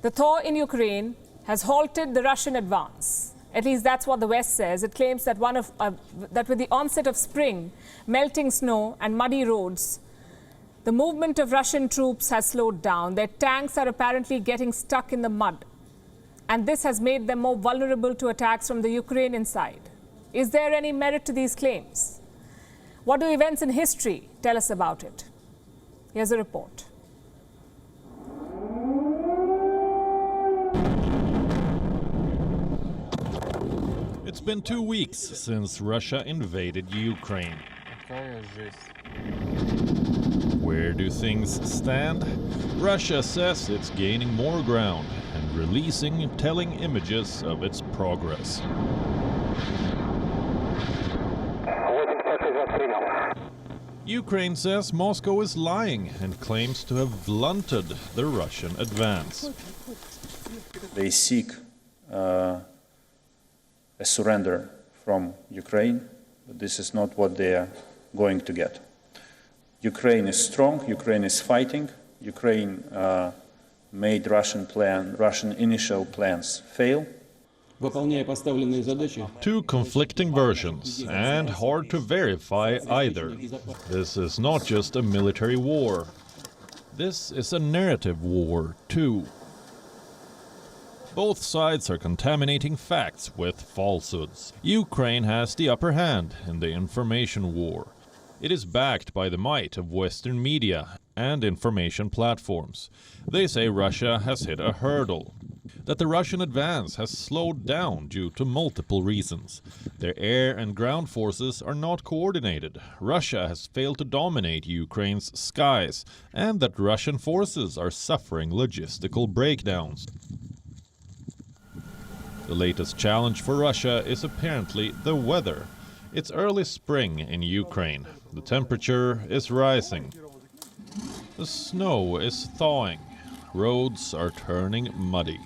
The thaw in Ukraine has halted the Russian advance. At least that's what the West says. It claims that that with the onset of spring, melting snow and muddy roads, the movement of Russian troops has slowed down. Their tanks are apparently getting stuck in the mud. And this has made them more vulnerable to attacks from the Ukrainian side. Is there any merit to these claims? What do events in history tell us about it? Here's a report. It's been 2 weeks since Russia invaded Ukraine. Where do things stand? Russia says it's gaining more ground and releasing telling images of its progress. Ukraine says Moscow is lying and claims to have blunted the Russian advance. They seek a surrender from Ukraine, but this is not what they are going to get. Ukraine is strong, Ukraine is fighting, Ukraine made Russian initial plans fail. Two conflicting versions, and hard to verify either. This is not just a military war. This is a narrative war, too. Both sides are contaminating facts with falsehoods. Ukraine has the upper hand in the information war. It is backed by the might of Western media and information platforms. They say Russia has hit a hurdle, that the Russian advance has slowed down due to multiple reasons. Their air and ground forces are not coordinated. Russia has failed to dominate Ukraine's skies, and that Russian forces are suffering logistical breakdowns. The latest challenge for Russia is apparently the weather. It's early spring in Ukraine. The temperature is rising. The snow is thawing. Roads are turning muddy.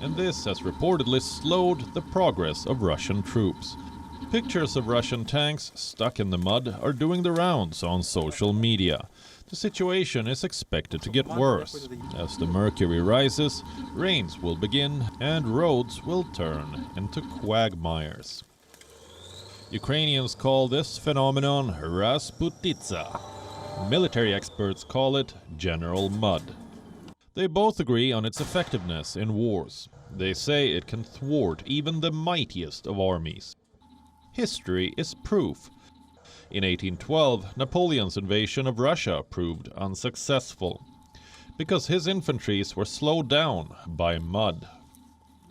And this has reportedly slowed the progress of Russian troops. Pictures of Russian tanks stuck in the mud are doing the rounds on social media. The situation is expected to get worse. As the mercury rises, rains will begin and roads will turn into quagmires. Ukrainians call this phenomenon Rasputitsa. Military experts call it General Mud. They both agree on its effectiveness in wars. They say it can thwart even the mightiest of armies. History is proof. In 1812, Napoleon's invasion of Russia proved unsuccessful, because his infantries were slowed down by mud.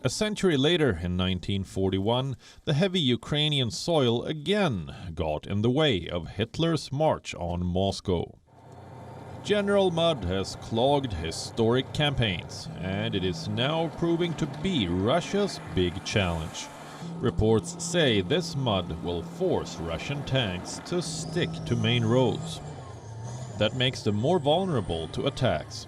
A century later, in 1941, the heavy Ukrainian soil again got in the way of Hitler's march on Moscow. General Mud has clogged historic campaigns, and it is now proving to be Russia's big challenge. Reports say this mud will force Russian tanks to stick to main roads. That makes them more vulnerable to attacks.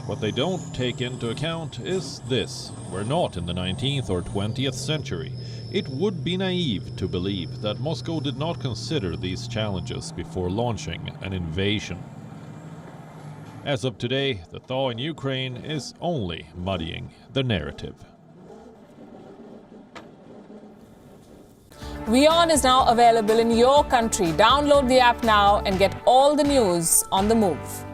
What they don't take into account is this: we're not in the 19th or 20th century. It would be naive to believe that Moscow did not consider these challenges before launching an invasion. As of today, the thaw in Ukraine is only muddying the narrative. WION is now available in your country. Download the app now and get all the news on the move.